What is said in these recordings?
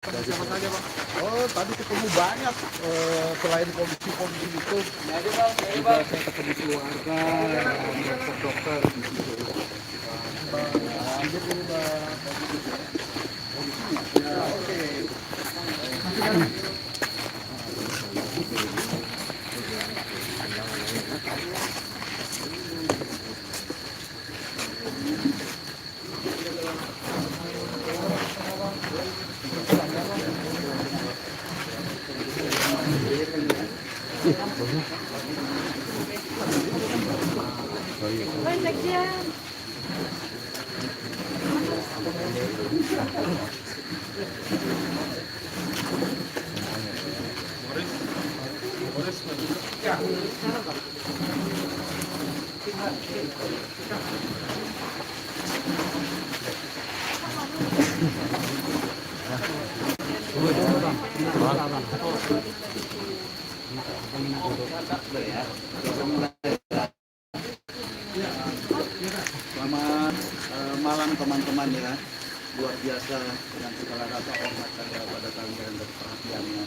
Siapa saja, Pak? Oh, tadi ketemu banyak. Selain polisi-polisi itu, juga saya ketemu keluarga dan dokter-dokter di situ. Lanjut dulu, Pak. Ya, oke. Selamat malam teman-teman ya. Luar biasa dengan segala rasa hormat saya pada kalian dan perhatiannya.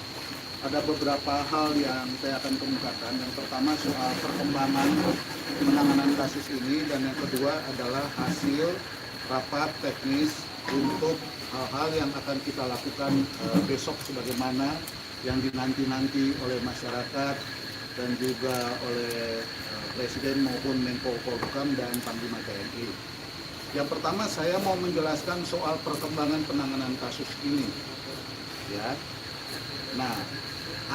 Ada beberapa hal yang saya akan kemukakan. Yang pertama soal perkembangan penanganan kasus ini, dan yang kedua adalah hasil rapat teknis untuk hal-hal yang akan kita lakukan besok sebagaimana yang dinanti-nanti oleh masyarakat dan juga oleh Presiden maupun Menko Polhukam dan Panglima TNI. Yang pertama saya mau menjelaskan soal perkembangan penanganan kasus ini. Ya. Nah,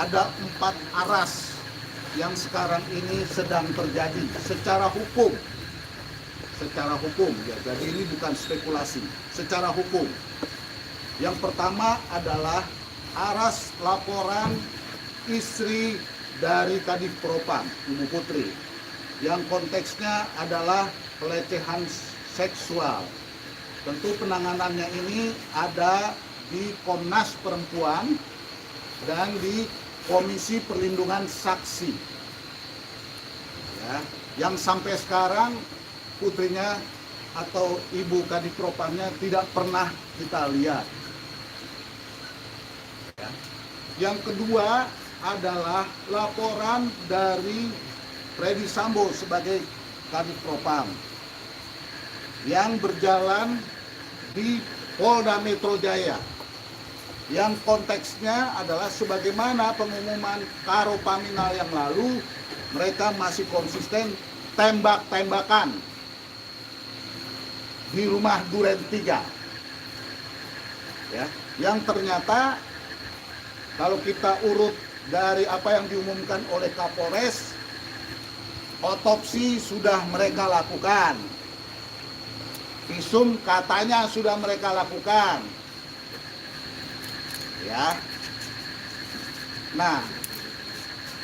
ada 4 aras yang sekarang ini sedang terjadi secara hukum. Secara hukum ya. Jadi ini bukan spekulasi, secara hukum. Yang pertama adalah aras laporan istri dari Kadif Propam, Ibu Putri, yang konteksnya adalah pelecehan seksual. Tentu penanganannya ini ada di Komnas Perempuan dan di Komisi Perlindungan Saksi. Ya, yang sampai sekarang putrinya atau Ibu Kadif Propamnya tidak pernah kita lihat. Ya. Yang kedua adalah laporan dari Freddy Sambo sebagai Kadif Propam yang berjalan di Polda Metro Jaya, yang konteksnya adalah sebagaimana pengumuman Karo Paminal yang lalu, mereka masih konsisten tembak-tembakan di rumah Duren 3. Ya, yang ternyata kalau kita urut dari apa yang diumumkan oleh Kapolres, otopsi sudah mereka lakukan. Visum katanya sudah mereka lakukan. Ya. Nah,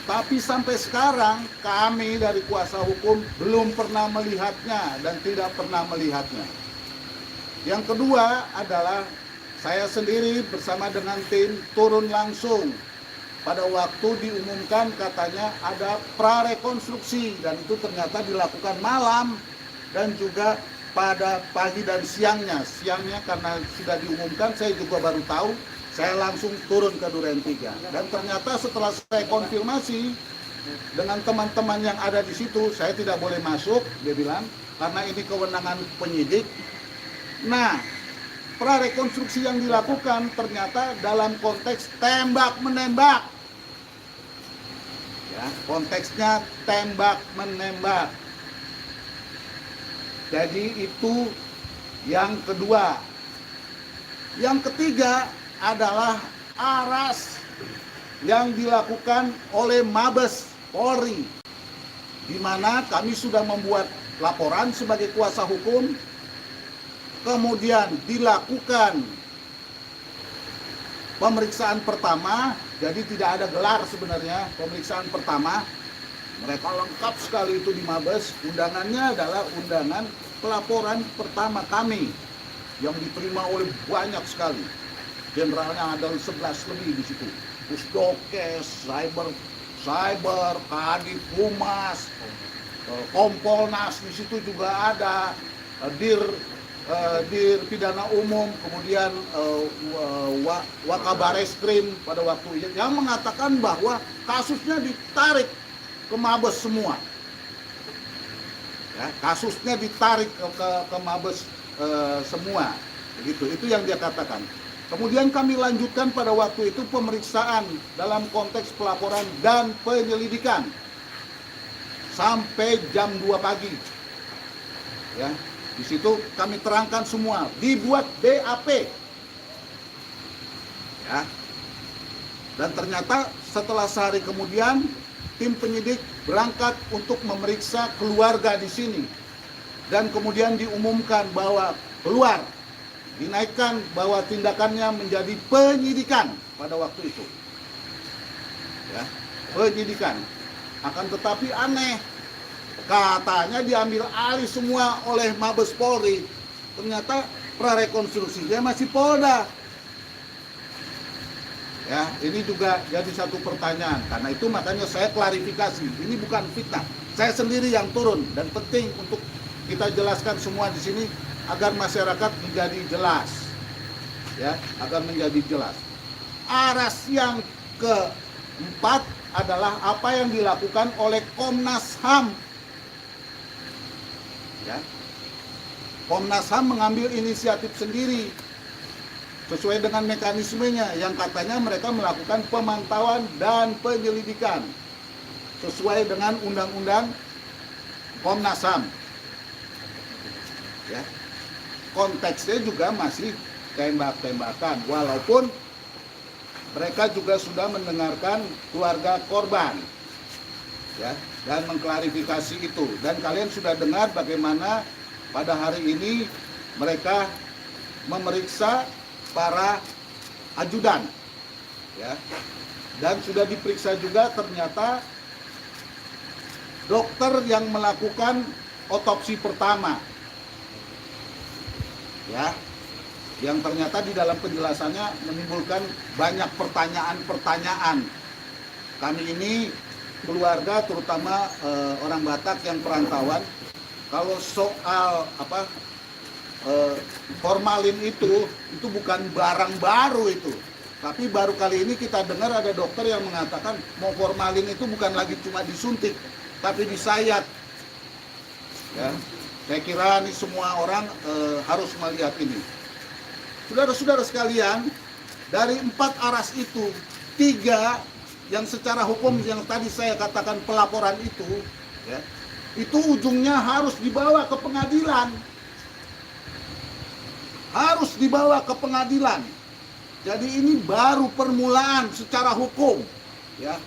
tapi sampai sekarang kami dari kuasa hukum belum pernah melihatnya dan tidak pernah melihatnya. Yang kedua adalah saya sendiri bersama dengan tim turun langsung pada waktu diumumkan katanya ada prarekonstruksi, dan itu ternyata dilakukan malam dan juga pada pagi dan siangnya. Siangnya karena sudah diumumkan saya juga baru tahu, saya langsung turun ke Duren 3. Dan ternyata setelah saya konfirmasi dengan teman-teman yang ada di situ, saya tidak boleh masuk, dia bilang, karena ini kewenangan penyidik. Nah, prarekonstruksi yang dilakukan ternyata dalam konteks tembak-menembak. Ya, konteksnya tembak-menembak. Jadi itu yang kedua. Yang ketiga adalah aras yang dilakukan oleh Mabes Polri, di mana kami sudah membuat laporan sebagai kuasa hukum, kemudian dilakukan pemeriksaan pertama. Jadi tidak ada gelar sebenarnya, pemeriksaan pertama. Mereka lengkap sekali itu di Mabes. Undangannya adalah undangan pelaporan pertama kami yang diterima oleh banyak sekali. Generalnya ada 11 lebih di situ. Pusdokes, Cyber, Kadif Humas, Kompolnas di situ juga ada, Dir di pidana umum, kemudian Wakabareskrim pada waktu itu yang mengatakan bahwa kasusnya ditarik ke Mabes semua. Ya, kasusnya ditarik ke Mabes semua. Begitu, itu yang dia katakan. Kemudian kami lanjutkan pada waktu itu pemeriksaan dalam konteks pelaporan dan penyelidikan sampai jam 2 pagi. Ya, di situ kami terangkan semua, dibuat BAP. Ya. Dan ternyata setelah sehari kemudian tim penyidik berangkat untuk memeriksa keluarga di sini. Dan kemudian diumumkan bahwa keluar, dinaikkan bahwa tindakannya menjadi penyidikan pada waktu itu. Ya, penyidikan. Akan tetapi aneh, katanya diambil alih semua oleh Mabes Polri. Ternyata prarekonstruksinya masih Polda. Ya, ini juga jadi satu pertanyaan. Karena itu makanya saya klarifikasi, ini bukan fitnah. Saya sendiri yang turun dan penting untuk kita jelaskan semua di sini agar masyarakat menjadi jelas. Ya, agar menjadi jelas. Aras yang keempat adalah apa yang dilakukan oleh Komnas HAM. Ya. Komnas HAM mengambil inisiatif sendiri sesuai dengan mekanismenya yang katanya mereka melakukan pemantauan dan penyelidikan sesuai dengan undang-undang Komnas HAM. Ya. Konteksnya juga masih tembak-tembakan walaupun mereka juga sudah mendengarkan keluarga korban, ya, dan mengklarifikasi itu. Dan kalian sudah dengar bagaimana pada hari ini mereka memeriksa para ajudan, ya, dan sudah diperiksa juga ternyata dokter yang melakukan otopsi pertama, ya. Yang ternyata di dalam penjelasannya menimbulkan banyak pertanyaan-pertanyaan. Kami ini keluarga, terutama orang Batak yang perantauan, kalau soal formalin itu bukan barang baru itu. Tapi baru kali ini kita dengar ada dokter yang mengatakan mau formalin itu bukan lagi cuma disuntik, tapi disayat. Ya, saya kira ini semua orang harus melihat ini. Saudara-saudara sekalian, dari 4 aras itu, 3 yang secara hukum yang tadi saya katakan pelaporan itu, ya, itu ujungnya harus dibawa ke pengadilan. Harus dibawa ke pengadilan. Jadi ini baru permulaan secara hukum, ya.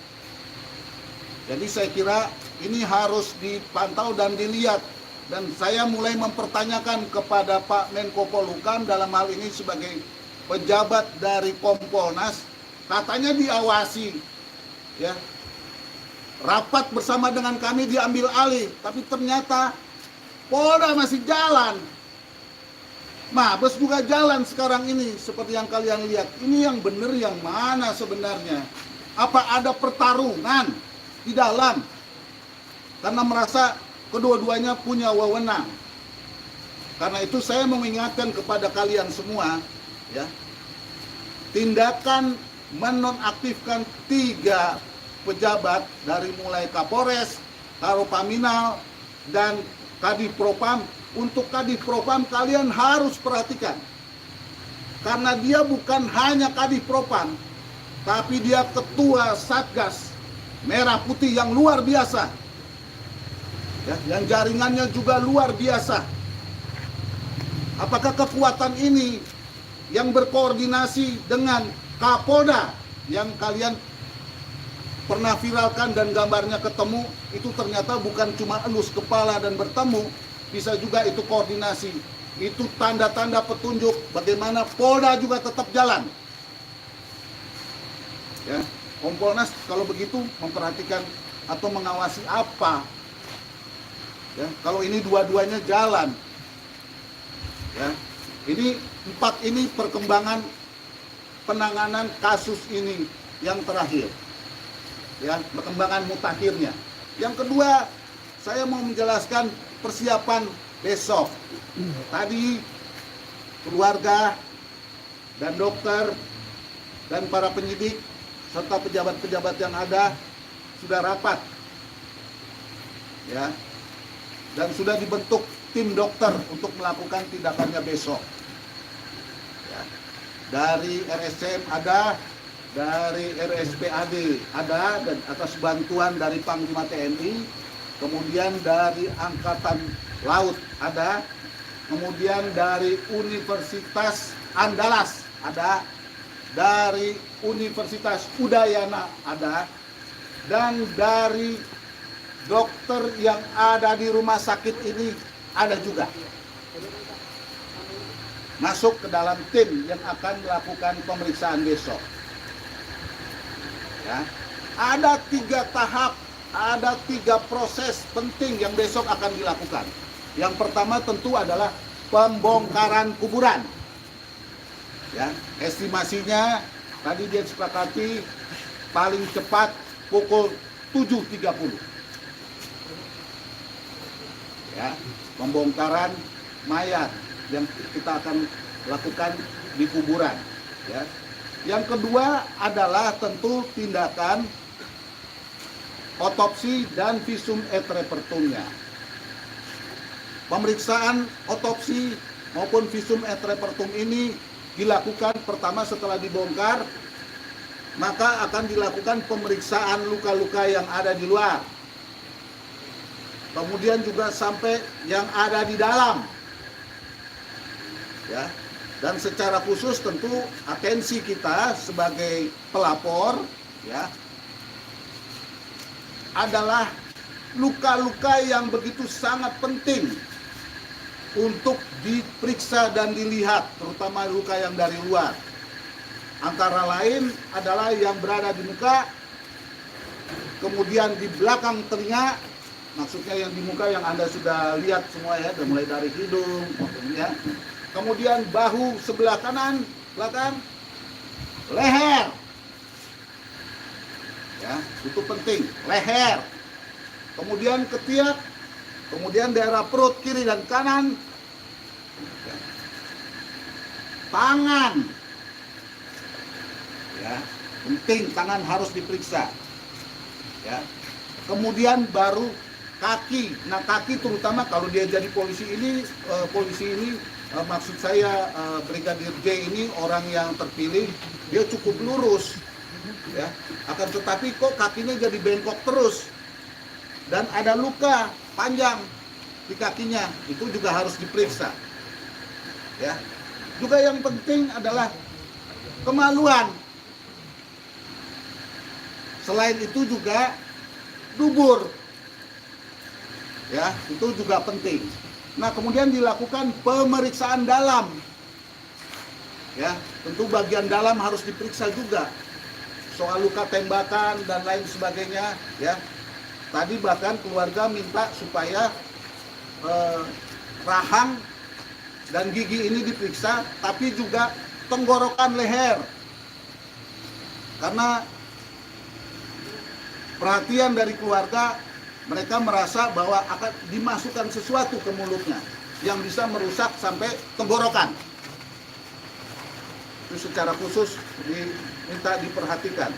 Jadi saya kira ini harus dipantau dan dilihat. Dan saya mulai mempertanyakan kepada Pak Menko Polhukam dalam hal ini sebagai pejabat dari Kompolnas, katanya diawasi, ya, rapat bersama dengan kami diambil alih, tapi ternyata Polda masih jalan, Mabes juga jalan sekarang ini seperti yang kalian lihat. Ini yang benar yang mana sebenarnya? Apa ada pertarungan di dalam? Karena merasa kedua-duanya punya wewenang. Karena itu saya mengingatkan kepada kalian semua, ya, tindakan menonaktifkan 3 pejabat dari mulai Kapolres, Karopaminal, dan Kadifropam. Untuk Kadifropam kalian harus perhatikan. Karena dia bukan hanya Kadifropam, tapi dia ketua Satgas Merah Putih yang luar biasa. Ya, yang jaringannya juga luar biasa. Apakah kekuatan ini yang berkoordinasi dengan Kapolda yang kalian pernah viralkan dan gambarnya ketemu, itu ternyata bukan cuma elus kepala dan bertemu, bisa juga itu koordinasi. Itu tanda-tanda petunjuk bagaimana Polda juga tetap jalan. Ya, Kompolnas kalau begitu memperhatikan atau mengawasi apa? Ya, kalau ini dua-duanya jalan, ya, ini 4 ini perkembangan penanganan kasus ini yang terakhir, ya, perkembangan mutakhirnya. Yang kedua, saya mau menjelaskan persiapan besok. Tadi keluarga, dan dokter, dan para penyidik, serta pejabat-pejabat yang ada sudah rapat, ya, dan sudah dibentuk tim dokter untuk melakukan tindakannya besok. Ya. Dari RSCM ada, dari RSPAD ada, dan atas bantuan dari Panglima TNI, kemudian dari Angkatan Laut ada, kemudian dari Universitas Andalas ada, dari Universitas Udayana ada, dan dari dokter yang ada di rumah sakit ini ada juga. Masuk ke dalam tim yang akan melakukan pemeriksaan besok. Ya. Ada 3 tahap, ada 3 proses penting yang besok akan dilakukan. Yang pertama tentu adalah pembongkaran kuburan. Ya, estimasinya tadi dia sepakati paling cepat pukul 7.30. Ya, pembongkaran mayat yang kita akan lakukan di kuburan. Ya. Yang kedua adalah tentu tindakan otopsi dan visum et repertumnya. Pemeriksaan otopsi maupun visum et repertum ini dilakukan pertama setelah dibongkar, maka akan dilakukan pemeriksaan luka-luka yang ada di luar. Kemudian juga sampai yang ada di dalam. Ya. Dan secara khusus tentu atensi kita sebagai pelapor, ya, adalah luka-luka yang begitu sangat penting untuk diperiksa dan dilihat, terutama luka yang dari luar. Antara lain adalah yang berada di muka, kemudian di belakang telinga, maksudnya yang di muka yang Anda sudah lihat semua ya, mulai dari hidung, ya. Kemudian bahu sebelah kanan, belakang, leher. Ya, itu penting, leher. Kemudian ketiak, kemudian daerah perut kiri dan kanan, tangan. Ya, penting, tangan harus diperiksa. Ya. Kemudian baru kaki. Nah, kaki terutama kalau dia jadi polisi ini maksud saya Brigadir J ini orang yang terpilih, dia cukup lurus. Ya, akan tetapi kok kakinya jadi bengkok terus dan ada luka panjang di kakinya, itu juga harus diperiksa. Ya, juga yang penting adalah kemaluan. Selain itu juga dubur, ya, itu juga penting. Nah, kemudian dilakukan pemeriksaan dalam, ya, tentu bagian dalam harus diperiksa juga. Soal luka tembakan dan lain sebagainya, ya. Tadi bahkan keluarga minta supaya rahang dan gigi ini diperiksa, tapi juga tenggorokan leher. Karena perhatian dari keluarga, mereka merasa bahwa akan dimasukkan sesuatu ke mulutnya yang bisa merusak sampai tenggorokan. Itu secara khusus diminta diperhatikan.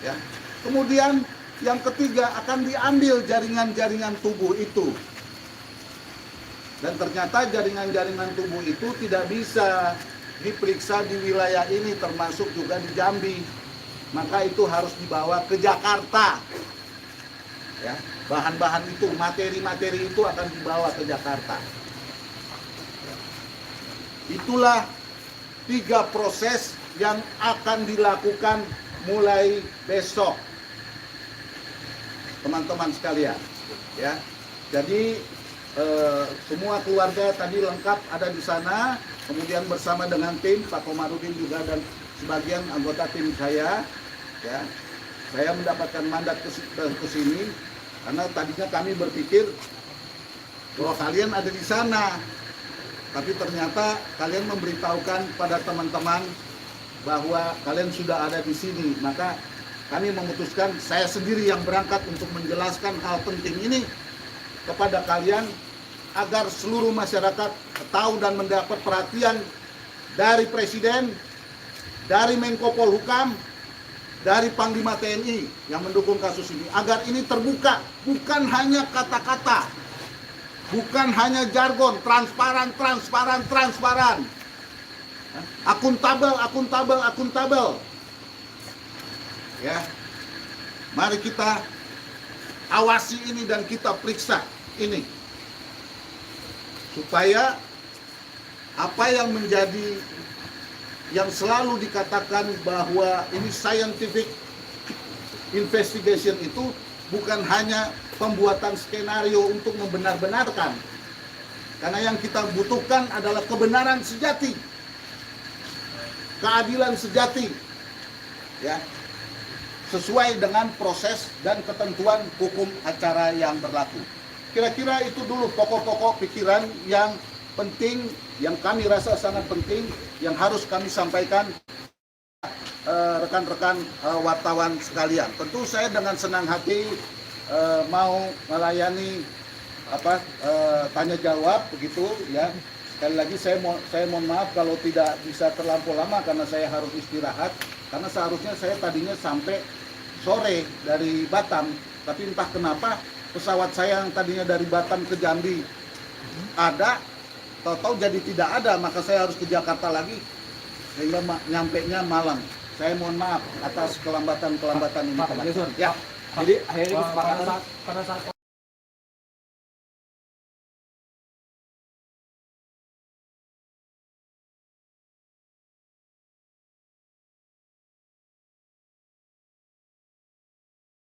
Ya. Kemudian yang ketiga akan diambil jaringan-jaringan tubuh itu. Dan ternyata jaringan-jaringan tubuh itu tidak bisa diperiksa di wilayah ini, termasuk juga di Jambi. Maka itu harus dibawa ke Jakarta. Ya, bahan-bahan itu, materi-materi itu akan dibawa ke Jakarta. Itulah 3 proses yang akan dilakukan mulai besok, teman-teman sekalian. Ya, jadi semua keluarga tadi lengkap ada di sana, kemudian bersama dengan tim Pak Komarudin juga dan sebagian anggota tim saya. Ya, saya mendapatkan mandat ke sini karena tadinya kami berpikir bahwa kalian ada di sana, tapi ternyata kalian memberitahukan pada teman-teman bahwa kalian sudah ada di sini. Maka kami memutuskan saya sendiri yang berangkat untuk menjelaskan hal penting ini kepada kalian agar seluruh masyarakat tahu dan mendapat perhatian dari Presiden, dari Menko Polhukam, dari Panglima TNI yang mendukung kasus ini, agar ini terbuka, bukan hanya kata-kata, bukan hanya jargon, transparan, transparan, transparan, akuntabel, akuntabel, akuntabel. Ya, mari kita awasi ini dan kita periksa ini, supaya apa yang menjadi, yang selalu dikatakan bahwa ini scientific investigation itu bukan hanya pembuatan skenario untuk membenar-benarkan, karena yang kita butuhkan adalah kebenaran sejati, keadilan sejati, ya, sesuai dengan proses dan ketentuan hukum acara yang berlaku. Kira-kira itu dulu pokok-pokok pikiran yang penting, yang kami rasa sangat penting, yang harus kami sampaikan rekan-rekan wartawan sekalian. Tentu saya dengan senang hati mau melayani tanya jawab begitu ya. Sekali lagi saya mohon maaf kalau tidak bisa terlampau lama karena saya harus istirahat, karena seharusnya saya tadinya sampai sore dari Batam, tapi entah kenapa pesawat saya yang tadinya dari Batam ke Jambi ada, tahu-tahu jadi tidak ada, maka saya harus ke Jakarta lagi sehingga nyampenya malam. Saya mohon maaf atas kelambatan ini. Pak, Ya. jadi akhirnya kesepakatan pada saat